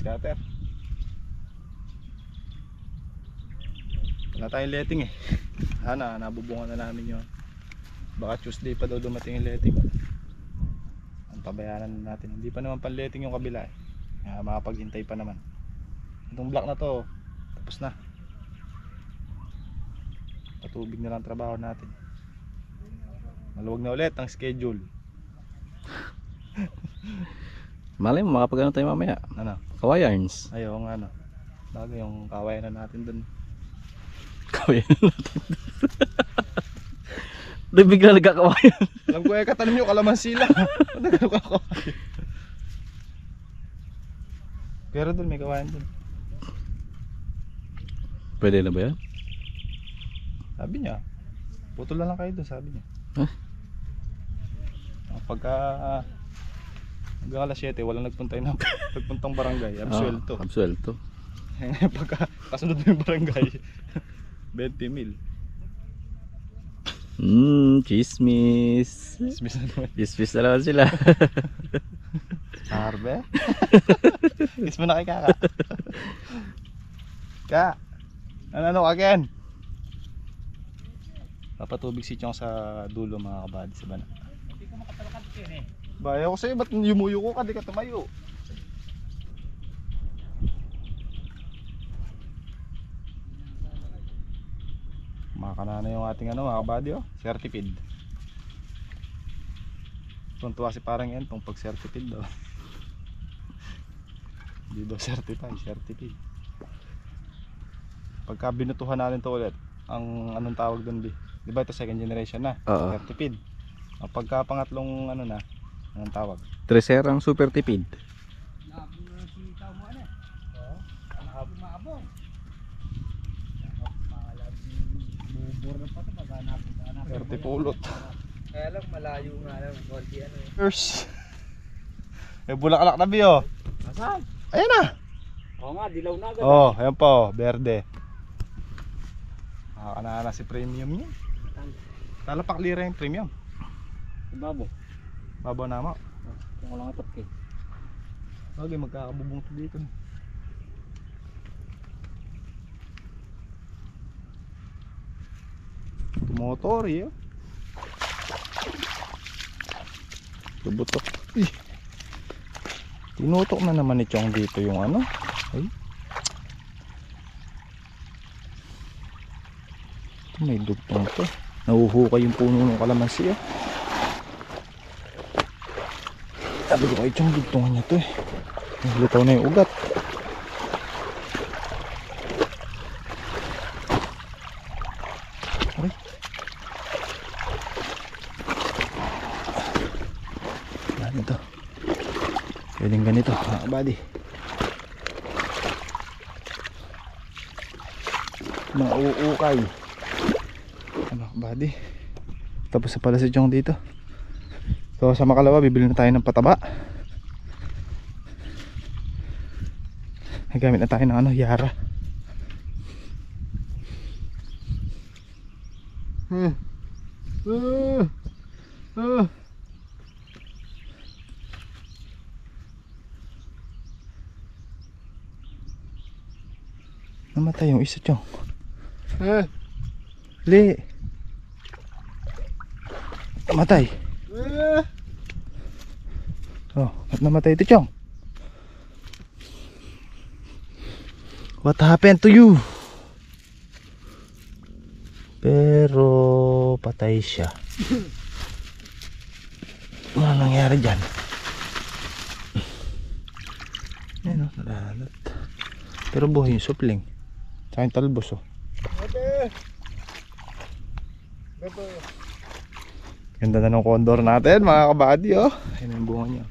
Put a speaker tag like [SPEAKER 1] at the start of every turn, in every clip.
[SPEAKER 1] cutter. Wala tayong letting eh. Sana nabubungan na namin yun. Baka Tuesday pa daw dumating yung letting. Ang pabayanan na natin. Hindi pa naman pan-letting yung kabila eh. Makapaghintay pa naman. Itong block na to tapos na. Patubig na lang trabaho natin. Maluwag na ulit ang schedule.
[SPEAKER 2] Malay mo makapagano tayo mamaya.
[SPEAKER 1] Ano?
[SPEAKER 2] Kawayarns.
[SPEAKER 1] Ayaw nga ano. Bago yung kawayan na natin dun.
[SPEAKER 2] Kawayan natin. Doon bigla nagkakawayan.
[SPEAKER 1] Alam ko katanim nyo kalamansi lang. Pero dun may kawayan dun.
[SPEAKER 2] Pwede na ba yan?
[SPEAKER 1] Sabi niya, putol na lang kayo dun, sabi niya.
[SPEAKER 2] Huh?
[SPEAKER 1] Pagka hanggang alas 7 walang nagpuntang barangay, absuelto.
[SPEAKER 2] Absuelto.
[SPEAKER 1] Pagka kasunod mo yung barangay, 20,000.
[SPEAKER 2] Chismis.
[SPEAKER 1] Dismiss na naman.
[SPEAKER 2] Chismis na naman sila.
[SPEAKER 1] Arbe? Kiss mo na kay Kaka. Ka, ano ka Ken? Papatubig si Chong sa dulo mga kabady sa bana.
[SPEAKER 3] Hindi ko makapalakad Ken eh.
[SPEAKER 1] Bayaw ko sa'yo, ba't yumuyo ko ka? Di ka tumayo. Makakana na yung ating ano mga kabady oh. Certipid. Tuntua si parang yan tong pag certipid daw. Hindi daw certified, certipid. Pagka binutuhan natin to ulit, ang anong tawag doon di ba ito second generation na?
[SPEAKER 2] Oo.
[SPEAKER 1] Certipid. Ang pagka pangatlong ano na, anong tawag?
[SPEAKER 2] Treserang super tipid.
[SPEAKER 3] Nabong na si tao mo ano eh. Oo. Maabong. Bubor na pa ito pag hanapin.
[SPEAKER 1] Certipulot.
[SPEAKER 3] Kaya lang malayo nga lang. Konti ano eh.
[SPEAKER 1] First. May bulaklak na biyo.
[SPEAKER 3] Nasaan?
[SPEAKER 1] Ayan na.
[SPEAKER 3] Oo nga, dilaw na agad.
[SPEAKER 1] Oh, ayan pa oh, berde. Makakana na si premium yun. Talapak lira yung premium.
[SPEAKER 3] Babo.
[SPEAKER 1] Babaw na mo.
[SPEAKER 3] Kung walang atap eh.
[SPEAKER 1] Okay, magkakabubong to dito. Motor eh.
[SPEAKER 2] Tubutok.
[SPEAKER 1] Tinutok na naman ni Chong dito yung ano. Ay. Ito may dugtong to. Nahuhukay yung puno ng kalamansi ah. Sabi ko kay Chong, dugtungan niya to eh. Naglutaw na yung ugat. Aray. Yan ito. Pwedeng ganito mga kabady. Mauukay. Ano kabady. Tapos na pala si Chong dito. So sa Makalawa bibili na tayo ng pataba. Nagamit na tayo ng ano, Yara. Namatay yung isa Chong. Li. Namatay. Oh, ba't namatay ito Chong? What happened to you? Pero patay siya. Ano nangyari dyan? Ayan o, nalalat. Pero buhay yung supling. Tsaka yung talbos o. Ganda na ng condor natin mga kabady o. Ayan yung bunga niya.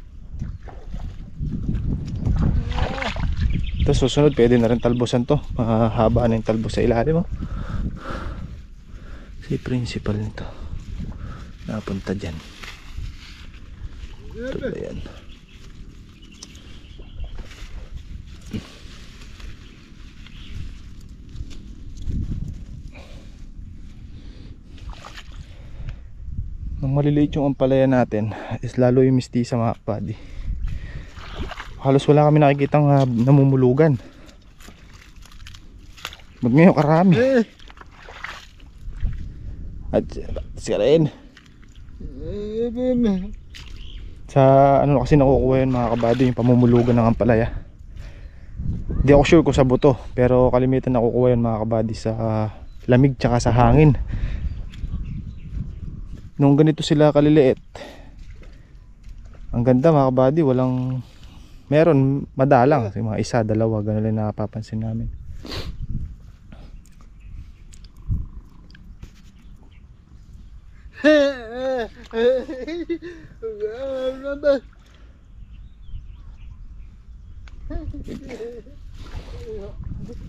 [SPEAKER 1] Ito susunod pwede na rin talbosan to. Mahaba na yung talbos sa ilalim o. Si principal nito napunta dyan. Ito ba yan? Nang maliliit yung ampalaya natin is lalo yung mistisa mga kapadi. halos wala kami nakikitang namumulugan. Ba't ngayon karami? At siya rin. Sa ano kasi nakukuha yun mga kabady, yung pamumulugan ng ampalaya. Hindi ako sure kung sa buto, pero kalimitan nakukuha yun mga kabady sa lamig tsaka sa hangin. Nung ganito sila kaliliit, ang ganda mga kabady, walang, meron madalang, mga isa, dalawa, gano'n lang napapansin namin.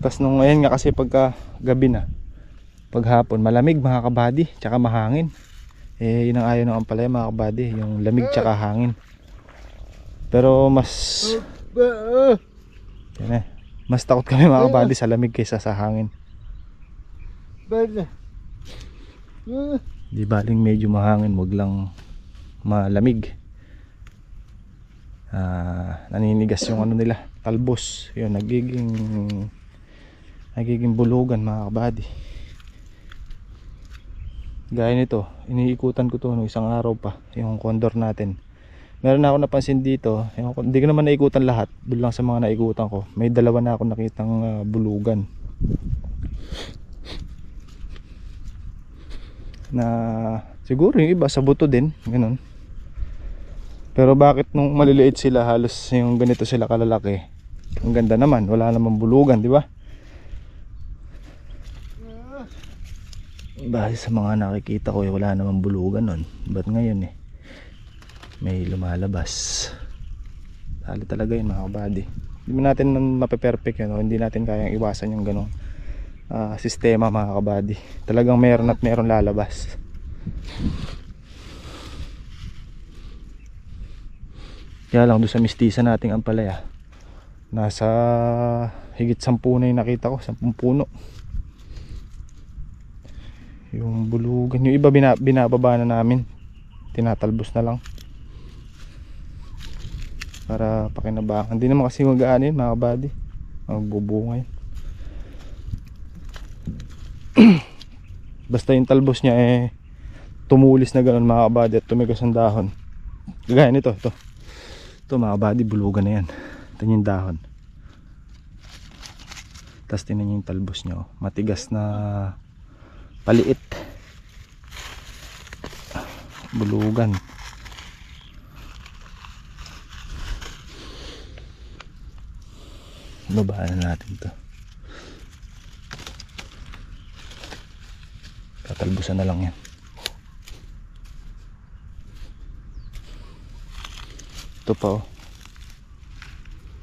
[SPEAKER 1] Tapos nung ngayon nga kasi pagka gabi na, paghapon malamig mga kabady, tsaka mahangin. Eh yun ang ayaw ng ampalaya mga kabady, yung lamig tsaka hangin. Pero mas yan eh, mas takot kami mga kabady sa lamig kaysa sa hangin. Di baling medyo mahangin, wag lang malamig. Naninigas yung ano nila, talbos. Yun, nagiging bulugan mga kabady. Gaya nito, iniikutan ko to no, isang araw pa, yung condor natin. Meron na ako napansin dito, hindi ko naman naikutan lahat, doon lang sa mga naikutan ko. May dalawa na ako nakitang bulugan. Na siguro yung iba sa buto din, ganun. Pero bakit nung maliliit sila, halos yung ganito sila kalalaki, ang ganda naman, wala namang bulugan, di ba? Base sa mga nakikita ko wala namang bulugan nun. Ba't ngayon may lumalabas? Tali talaga yun mga kabady. Hindi mo natin mape-perfect yun, hindi natin kayang iwasan yung ganong sistema mga kabady. Talagang meron at meron lalabas. Kaya lang doon sa mistisa nating ampalaya, nasa higit 10 na yung nakita ko, 10 puno. Yung bulugan, yung iba binababa na namin, tinatalbos na lang para pakinabangan. Hindi naman kasi mag-aanin mga kabady, magbubungay. Basta yung talbos niya tumulis na gano'n mga kabady at tumigas ang dahon. Gaya nito, ito mga kabady, bulugan na yan. Ito yung dahon, tapos tinan yung talbos niya, matigas na paliit, bulugan. Babaan na natin to, tatalbusan na lang yan. Ito pa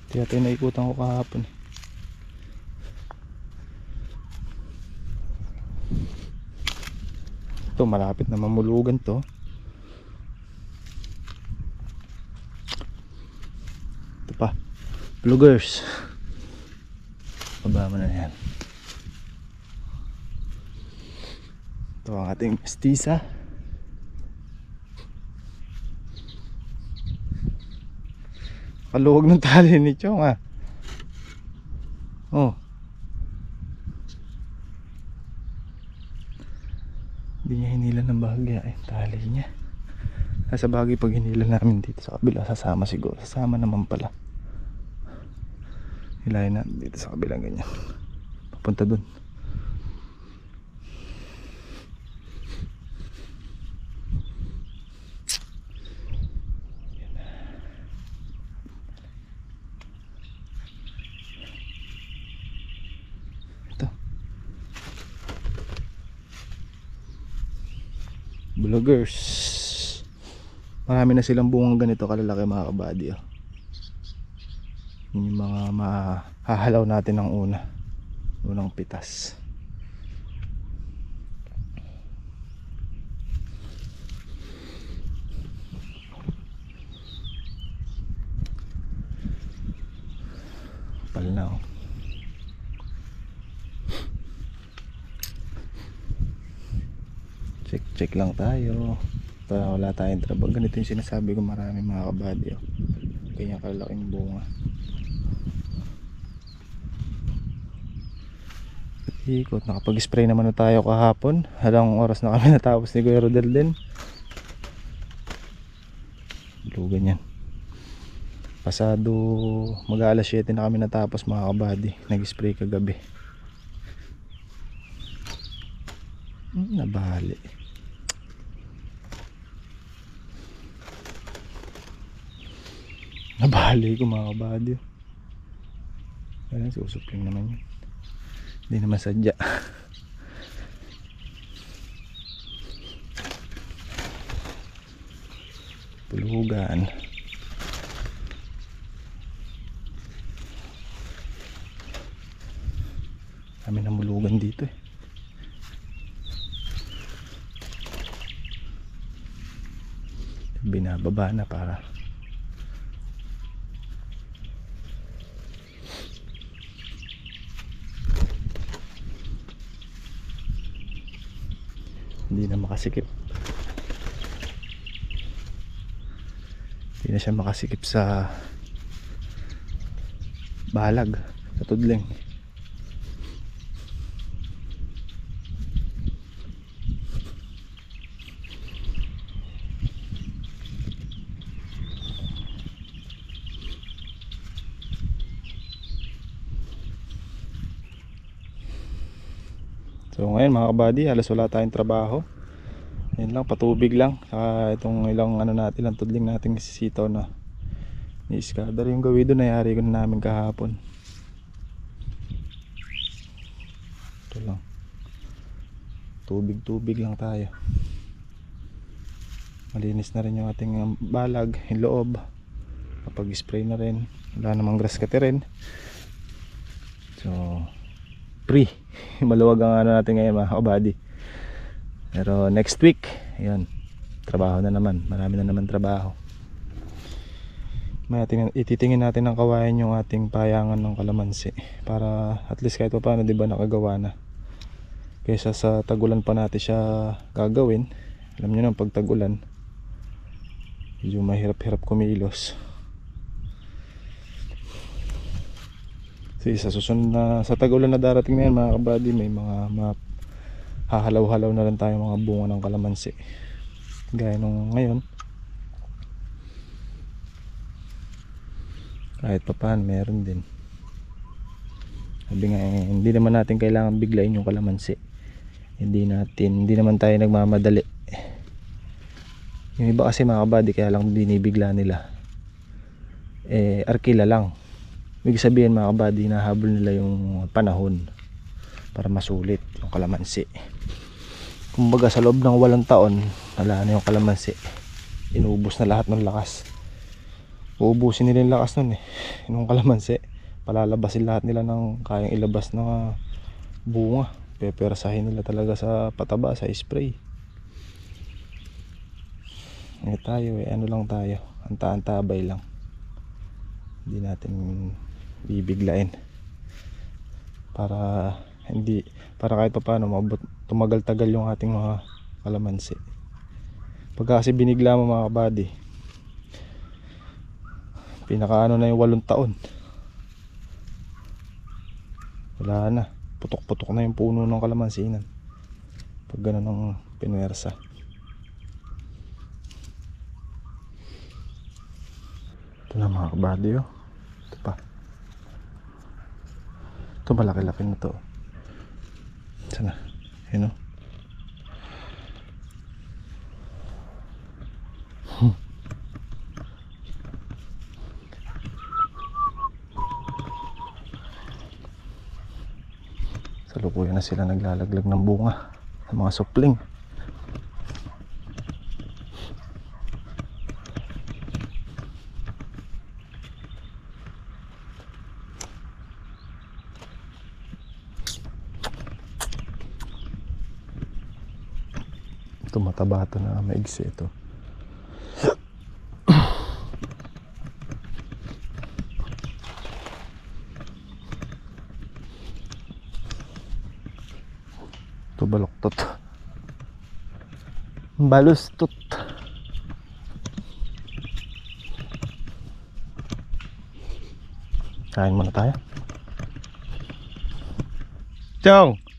[SPEAKER 1] ito yung naikutan ko kahapon. Ito malapit na mamulugan to. Ito pa, vloggers, baba mo na yan. Ito ang ating mestiza. Kaluwag ng tali ni Chong Hindi niya hinila ng bahagya tali niya. Sa bagay pag hinila namin dito sa kabila, sasama siguro. Sasama naman pala. Hilahin natin dito sa kabila ganyan, papunta dun. Vloggers, marami na silang bungang ganito kalalaki mga kabady. Yun yung mga mahahalaw natin ng unang pitas. Pal na check lang tayo para wala tayong trabaho. Ganito yung sinasabi ko, marami mga kabady, ganyan kalaking bunga. Ikot, nakapag-spray naman na tayo kahapon. Halang oras na kami natapos ni Kuya Rodel din. Lugan yan. Pasado mag-aalas 7 na kami natapos mga kabady. Nag-spray kagabi. Nabali. Nabali ko mga kabady. Ayan, susupling naman yun. Hindi naman sadya. Pulugan. Kami namulugan dito eh. Binababa na para hindi na makasikip. Hindi na siya makasikip sa balag, sa tudling. So ngayon mga kabady, halos wala tayong trabaho. Yan lang, patubig lang. Saka itong ilang ano natin, ilang tudling natin sisitaw na ni-iskadar. Yung gawin doon, nayari ko na namin kahapon. Ito lang. Tubig lang tayo. Malinis na rin yung ating balag, yung loob. Kapag spray na rin. Wala namang grass cutter rin. So free. Maluwag ang ano natin ngayon mga kabady. Pero next week, ayun, trabaho na naman. Marami na naman trabaho. May ititingin natin ng kawayan yung ating payangan ng kalamansi. Para at least kahit pa paano, diba, nakagawa na. Kaysa sa tagulan pa natin siya gagawin. Alam nyo naman, pag tagulan, medyo mahirap-hirap kumilos. Sa susunod na, sa tagulan na darating na yan mga kabady, may mga hahalaw-halaw na lang tayo mga bunga ng kalamansi. Gaya nung ngayon, kahit pa paano meron din. Sabi nga hindi naman natin kailangan biglain yung kalamansi. Hindi naman tayo nagmamadali. Yung iba kasi mga kabady, kaya lang binibigla nila, arkila lang. Ibig sabihin mga kabady, nahabol nila yung panahon para masulit yung kalamansi. Kumbaga sa loob ng 8 taon, wala na yung kalamansi. Inubos na lahat ng lakas. Uubusin nila yung lakas nun eh. Yung kalamansi, palalabasin lahat nila ng kayang ilabas na bunga. Pepersahin nila talaga sa pataba, sa spray. Tayo ano lang tayo, anta-antabay lang. Hindi natin bibiglain para kahit pa paano tumagal-tagal yung ating mga kalamansi. Pagka kasi binigla mo mga kabady, pinakaano na yung 8 taon, wala na, putok-putok na yung puno ng kalamansinan pag gano'n ang pinuwersa. Ito na mga kabady, oh. Ito pa. Ito malaki-laki na to. Sana, yun, oh. Salukuyan na sila naglalaglag ng bunga ng mga supling. Ito mataba ito na maigsi ito. Ito baluktot. Balustot. Kain muna tayo. Chong!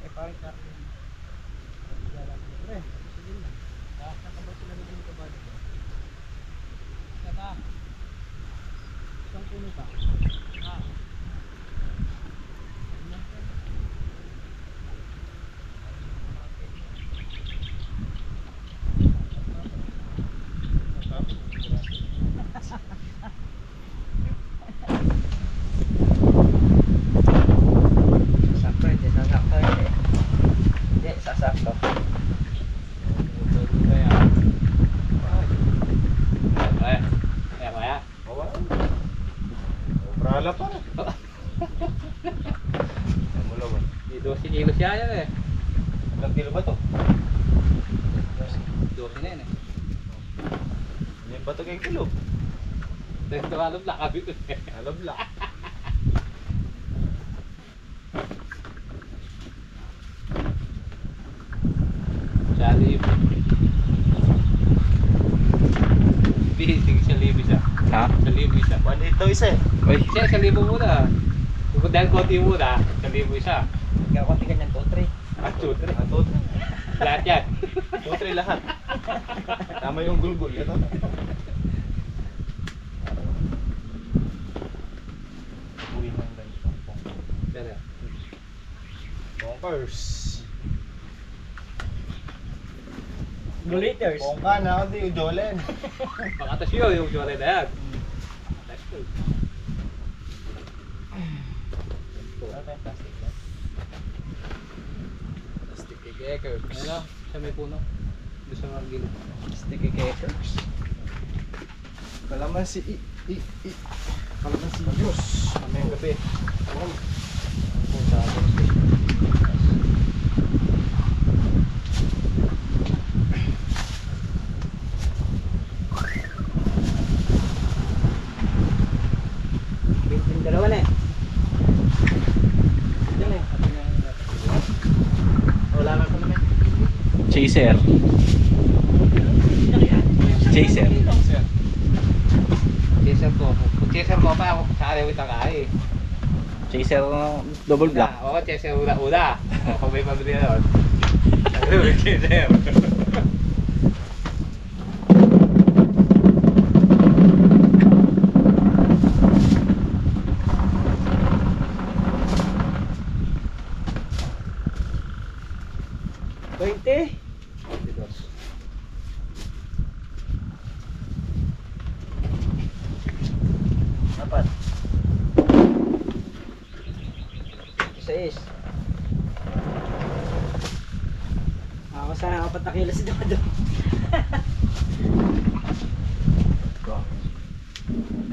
[SPEAKER 3] Eh, parang karne. Pre, sige lang. Nakakabot sila ng yung kabado. Kata. Isang puno pa. Ah.
[SPEAKER 2] Sasakto, hindi sasakto. Hindi, sasakto.
[SPEAKER 3] Kaya.
[SPEAKER 1] Brala pa. Mula ba?
[SPEAKER 3] Di 12 kilos siya yan eh.
[SPEAKER 1] Ilang kilo ba to?
[SPEAKER 3] 12 na yan eh.
[SPEAKER 1] Yan ba to kay kilo?
[SPEAKER 3] Dito alam na kami to eh.
[SPEAKER 1] Alam lang.
[SPEAKER 3] Dali po. Sige, 1,000 isa.
[SPEAKER 1] Ha?
[SPEAKER 3] 1,000 isa.
[SPEAKER 2] 1 ito isa eh.
[SPEAKER 1] Uy,
[SPEAKER 3] Siya, 1,000 muna. Kung dahil konti muna, 1,000 isa.
[SPEAKER 2] Ikaw konti ganyan, 2-3.
[SPEAKER 3] Ah, 2-3.
[SPEAKER 2] Atot.
[SPEAKER 3] Lahat yan.
[SPEAKER 2] 2-3 lahat. Tama yung gulgul. Ito. Uwi ng ganito.
[SPEAKER 3] Dali.
[SPEAKER 1] bonkers.
[SPEAKER 2] Bulaters.
[SPEAKER 1] Bongka na ako di, ujolen.
[SPEAKER 3] Pakatas yun, yung jore na yan. Pakatas yun.
[SPEAKER 2] Plastic yan.
[SPEAKER 1] Sticky cakers.
[SPEAKER 3] Ano? Sa may puno. Doon sa mga gilid.
[SPEAKER 1] Sticky cakers. Kalamansi Kalamansi juice. Mamayang gabi.
[SPEAKER 2] Kung sa atin. Yung dalawa na eh. Yan eh. Wala lang ko naman.
[SPEAKER 1] Chaser. Chaser.
[SPEAKER 3] Chaser ko. Kung chaser ko pa, ako sa arewit ang kain.
[SPEAKER 1] Chaser double black.
[SPEAKER 3] Oo, chaser una-una. Kung may pabili na doon. Arewit chaser.
[SPEAKER 2] Dapat. Isa is. Ako sana 4 na kilo si Dodo.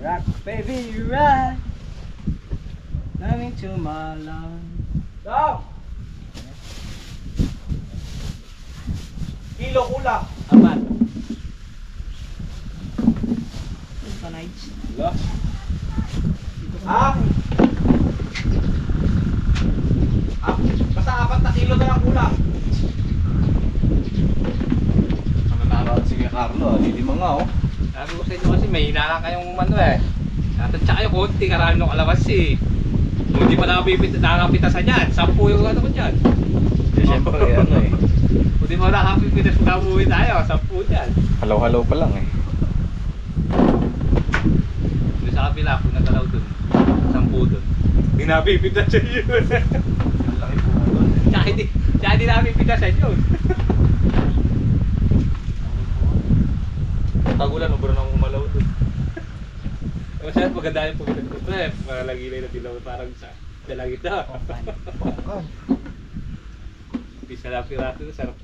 [SPEAKER 2] Rock baby rock. Coming to my land. Go! Kilo kulang.
[SPEAKER 3] Apat.
[SPEAKER 2] Panights.
[SPEAKER 3] Wala.
[SPEAKER 2] Ah! Basta 4 na kilo na lang kulang.
[SPEAKER 1] Ano na sige Carlo, hindi mo nga oh.
[SPEAKER 3] Sabi ko sa inyo kasi may hinala kayong ano eh. Tsaka yung konti, karami ng kalamansi. Kung hindi pa nakapitasan yan, 10 yung ano ko dyan.
[SPEAKER 1] Siyempre ano eh.
[SPEAKER 3] Kung hindi mo nakapitas, magkabuhi tayo, 10 dyan.
[SPEAKER 1] Halaw-halaw pa lang eh.
[SPEAKER 3] Doon sa kapila, kung nagalaw dun, 10 dun. Hindi napipitasan yun.
[SPEAKER 1] Ang laki po doon.
[SPEAKER 3] Tsaka hindi napipitasan yun.
[SPEAKER 1] Tagulan, ubro nang umalaw doon.
[SPEAKER 3] Masaya maganda yung pagkakas ko, pre. Malagilay na dilaw parang sa dalagit na.
[SPEAKER 1] Bongka.
[SPEAKER 3] Bisa lang pirato na sarap.